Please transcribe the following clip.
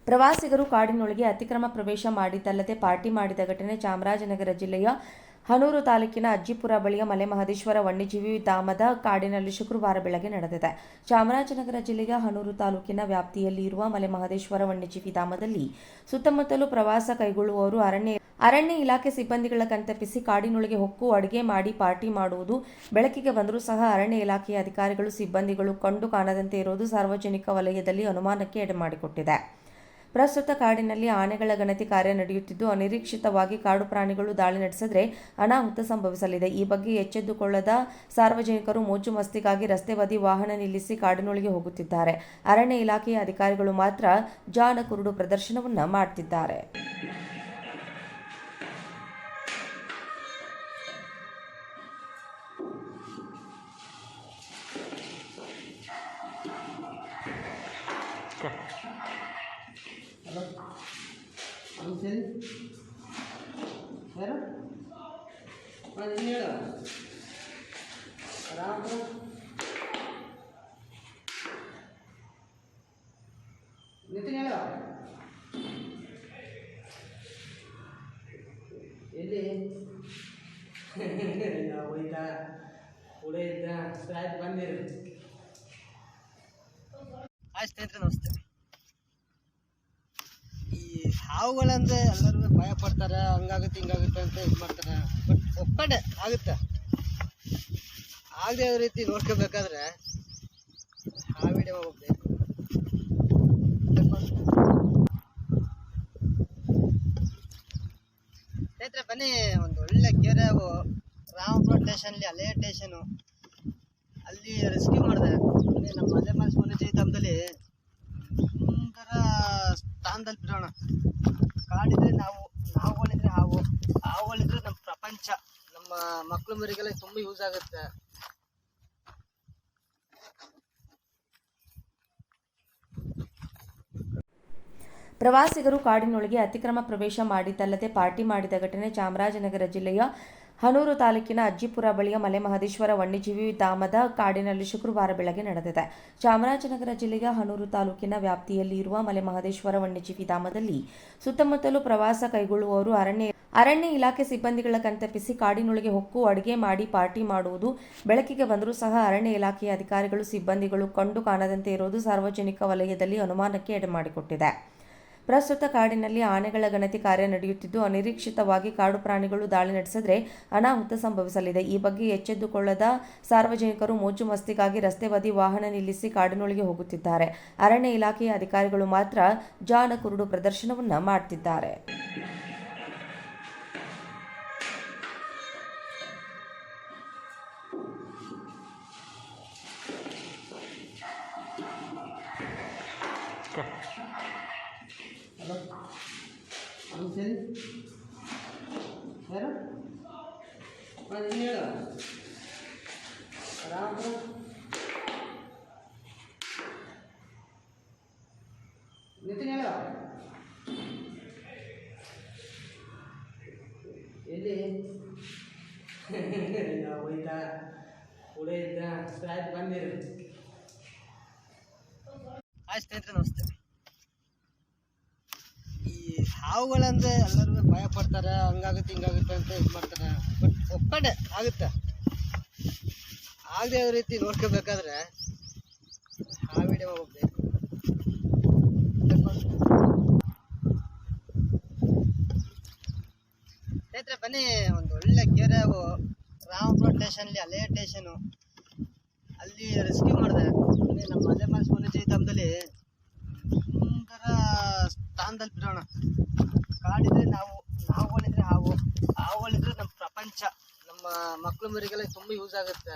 ಪ್ರವಾಸಿಗರು ಕಾಡಿನೊಳಗೆ ಅತಿಕ್ರಮ ಪ್ರವೇಶ ಮಾಡಿದ್ದಲ್ಲದೆ ಪಾರ್ಟಿ ಮಾಡಿದ ಘಟನೆ ಚಾಮರಾಜನಗರ ಜಿಲ್ಲೆಯ ಹನೂರು ತಾಲೂಕಿನ ಅಜ್ಜಿಪುರ ಬಳಿಯ ಮಲೆಮಹದೇಶ್ವರ ವನ್ಯಜೀವಿ ಧಾಮದ ಕಾಡಿನಲ್ಲಿ ಶುಕ್ರವಾರ ಬೆಳಗ್ಗೆ ನಡೆದಿದೆ. ಚಾಮರಾಜನಗರ ಜಿಲ್ಲೆಯ ಹನೂರು ತಾಲೂಕಿನ ವ್ಯಾಪ್ತಿಯಲ್ಲಿ ಇರುವ ಮಲೆಮಹದೇಶ್ವರ ವನ್ಯಜೀವಿ ಧಾಮದಲ್ಲಿ ಸುತ್ತಮುತ್ತಲೂ ಪ್ರವಾಸ ಕೈಗೊಳ್ಳುವವರು ಅರಣ್ಯ ಇಲಾಖೆ ಸಿಬ್ಬಂದಿಗಳ ಕಣ್ತಪ್ಪಿಸಿ ಕಾಡಿನೊಳಗೆ ಹೊಕ್ಕು ಅಡುಗೆ ಮಾಡಿ ಪಾರ್ಟಿ ಮಾಡುವುದು ಬೆಳಕಿಗೆ ಬಂದರೂ ಸಹ ಅರಣ್ಯ ಇಲಾಖೆಯ ಅಧಿಕಾರಿಗಳು ಸಿಬ್ಬಂದಿಗಳು ಕಂಡು ಕಾಣದಂತೆ ಇರುವುದು ಸಾರ್ವಜನಿಕ ವಲಯದಲ್ಲಿ ಅನುಮಾನಕ್ಕೆ ಎಡೆಮಾಡಿಕೊಟ್ಟಿದೆ. ಪ್ರಸ್ತುತ ಕಾಡಿನಲ್ಲಿ ಆನೆಗಳ ಗಣತಿ ಕಾರ್ಯ ನಡೆಯುತ್ತಿದ್ದು, ಅನಿರೀಕ್ಷಿತವಾಗಿ ಕಾಡು ಪ್ರಾಣಿಗಳು ದಾಳಿ ನಡೆಸಿದರೆ ಅನಾಹುತ ಸಂಭವಿಸಲಿದೆ. ಈ ಬಗ್ಗೆ ಎಚ್ಚೆತ್ತುಕೊಳ್ಳದ ಸಾರ್ವಜನಿಕರು ಮೋಜು ಮಸ್ತಿಗಾಗಿ ರಸ್ತೆ ಬದಿ ವಾಹನ ನಿಲ್ಲಿಸಿ ಕಾಡಿನೊಳಗೆ ಹೋಗುತ್ತಿದ್ದಾರೆ. ಅರಣ್ಯ ಇಲಾಖೆಯ ಅಧಿಕಾರಿಗಳು ಮಾತ್ರ ಜಾಣ ಕುರುಡು ಪ್ರದರ್ಶನವನ್ನ ಮಾಡುತ್ತಿದ್ದಾರೆ. ಎಲ್ಲಿ ಹೋಯ್ತಾ ಕೂಡ ಇದ್ದ ಆಯ್ತು ಬಂದಿರು. ಆಯ್ತು ಸ್ನೇಹಿತರೆ, ನಮಸ್ತೆ. ಈ ಹಾವುಗಳಂದ್ರೆ ಎಲ್ಲರೂ ಭಯ ಪಡ್ತಾರೆ, ಹಂಗಾಗುತ್ತೆ ಹಿಂಗಾಗುತ್ತೆ ಅಂತ ಇದು ಮಾಡ್ತಾರೆ. ಬಟ್ ಒಕ್ಕಡೆ ಆಗುತ್ತೆ. ಆಗದೆ ರೀತಿ ನೋಡ್ಕೋಬೇಕಾದ್ರೆ ಆ ವಿಡಿಯೋ ಹೋಗ್ಬೇಕು. ಸ್ನೇಹಿತರೆ ಬನ್ನಿ, ಒಂದು ಒಳ್ಳೆ ಕೆರೆ ರಾಮಪುರ ಸ್ಟೇಷನ್ಲಿ, ಹಳೆ ಸ್ಟೇಷನು, ಅಲ್ಲಿ ರೆಸ್ಕ್ಯೂ ಮಾಡಿದೆ. ನಮ್ಮ ಮಲೆಮಹದೇಶ್ವರ ವನ್ಯಜೀವಿ ಧಾಮದಲ್ಲಿ ಒಂಥರ ಸ್ಥಾನದಲ್ಲಿ ಬಿಡೋಣ. ಕಾಡಿದ್ರೆ ನಾವುಗಳಿದ್ರೆ ಹಾವುಗಳಿದ್ರೆ ನಮ್ಮ ಪ್ರಪಂಚ, ನಮ್ಮ ಮಕ್ಕಳು ಮರಿಗೆಲ್ಲ ತುಂಬ ಯೂಸ್ ಆಗುತ್ತೆ. ಪ್ರವಾಸಿಗರು ಕಾಡಿನೊಳಗೆ ಅತಿಕ್ರಮ ಪ್ರವೇಶ ಮಾಡಿದ್ದಲ್ಲದೆ ಪಾರ್ಟಿ ಮಾಡಿದ ಘಟನೆ ಚಾಮರಾಜನಗರ ಜಿಲ್ಲೆಯ ಹನೂರು ತಾಲೂಕಿನ ಅಜ್ಜಿಪುರ ಬಳಿಯ ಮಲೆಮಹದೇಶ್ವರ ವನ್ಯಜೀವಿ ಧಾಮದ ಕಾಡಿನಲ್ಲಿ ಶುಕ್ರವಾರ ಬೆಳಗ್ಗೆ ನಡೆದಿದೆ. ಚಾಮರಾಜನಗರ ಜಿಲ್ಲೆಯ ಹನೂರು ತಾಲೂಕಿನ ವ್ಯಾಪ್ತಿಯಲ್ಲಿ ಇರುವ ಮಲೆಮಹದೇಶ್ವರ ವನ್ಯಜೀವಿ ಧಾಮದಲ್ಲಿ ಸುತ್ತಮುತ್ತಲೂ ಪ್ರವಾಸ ಕೈಗೊಳ್ಳುವವರು ಅರಣ್ಯ ಇಲಾಖೆ ಸಿಬ್ಬಂದಿಗಳ ಕಣ್ತಪ್ಪಿಸಿ ಕಾಡಿನೊಳಗೆ ಹೊಕ್ಕು ಅಡುಗೆ ಮಾಡಿ ಪಾರ್ಟಿ ಮಾಡುವುದು ಬೆಳಕಿಗೆ ಬಂದರೂ ಸಹ ಅರಣ್ಯ ಇಲಾಖೆಯ ಅಧಿಕಾರಿಗಳು ಸಿಬ್ಬಂದಿಗಳು ಕಂಡು ಕಾಣದಂತೆ ಇರುವುದು ಸಾರ್ವಜನಿಕ ವಲಯದಲ್ಲಿ ಅನುಮಾನಕ್ಕೆ ಎಡೆಮಾಡಿಕೊಟ್ಟಿದೆ. ಪ್ರಸ್ತುತ ಕಾಡಿನಲ್ಲಿ ಆನೆಗಳ ಗಣತಿ ಕಾರ್ಯ ನಡೆಯುತ್ತಿದ್ದು, ಅನಿರೀಕ್ಷಿತವಾಗಿ ಕಾಡು ಪ್ರಾಣಿಗಳು ದಾಳಿ ನಡೆಸಿದರೆ ಅನಾಹುತ ಸಂಭವಿಸಲಿದೆ. ಈ ಬಗ್ಗೆ ಎಚ್ಚೆತ್ತುಕೊಳ್ಳದ ಸಾರ್ವಜನಿಕರು ಮೋಜು ಮಸ್ತಿಗಾಗಿ ರಸ್ತೆ ಬದಿ ವಾಹನ ನಿಲ್ಲಿಸಿ ಕಾಡಿನೊಳಗೆ ಹೋಗುತ್ತಿದ್ದಾರೆ. ಅರಣ್ಯ ಇಲಾಖೆಯ ಅಧಿಕಾರಿಗಳು ಮಾತ್ರ ಜಾಣ ಕುರುಡು ಪ್ರದರ್ಶನವನ್ನ ಮಾಡುತ್ತಿದ್ದಾರೆ. ಯಾರು ಹೇಳು ರಾಮಪುರ ನಿತಿನ್ ಹೇಳು ಎಲ್ಲಿ ಹೋಯ್ತಾ ಕೂಡ ಇದ್ದ ಆಯ್ತು ಬಂದಿರು. ಆಯ್ತು ಸ್ನೇಹಿತರೆ, ನಮಸ್ತೆ. ಈ ಹಾವುಗಳಂದ್ರೆ ಎಲ್ಲರೂ ಭಯ ಪಡ್ತಾರೆ, ಹಂಗಾಗುತ್ತೆ ಹಿಂಗಾಗುತ್ತೆ ಅಂತ ಇದು ಮಾಡ್ತಾರೆ. ಬಟ್ ಒಕ್ಕಡೆ ಆಗುತ್ತೆ. ಆಗದೆ ರೀತಿ ನೋಡ್ಕೋಬೇಕಾದ್ರೆ ಆ ವಿಡಿಯೋ ಹೋಗ್ಬೇಕು. ಸ್ನೇಹಿತರೆ ಬನ್ನಿ, ಒಂದು ಒಳ್ಳೆ ಕೆರೆ ರಾಮಪುರ ಸ್ಟೇಷನ್ಲಿ, ಹಳೆ ಸ್ಟೇಷನು, ಅಲ್ಲಿ ರೆಸ್ಕ್ಯೂ ಮಾಡಿದೆ. ನಮ್ಮ ಮಲೆಮಹದೇಶ್ವರ ವನ್ಯಜೀವಿ ಧಾಮದಲ್ಲಿ ಒಂಥರ ಸ್ಥಾನದಲ್ಲಿ ಬಿಡೋಣ. ಕಾಡಿದ್ರೆ ನಾವುಗಳಿದ್ರೆ ಹಾವುಗಳಿದ್ರೆ ನಮ್ಮ ಪ್ರಪಂಚ, ನಮ್ಮ ಮಕ್ಕಳು ಮರಿಗೆಲ್ಲ ತುಂಬ ಯೂಸ್ ಆಗುತ್ತೆ.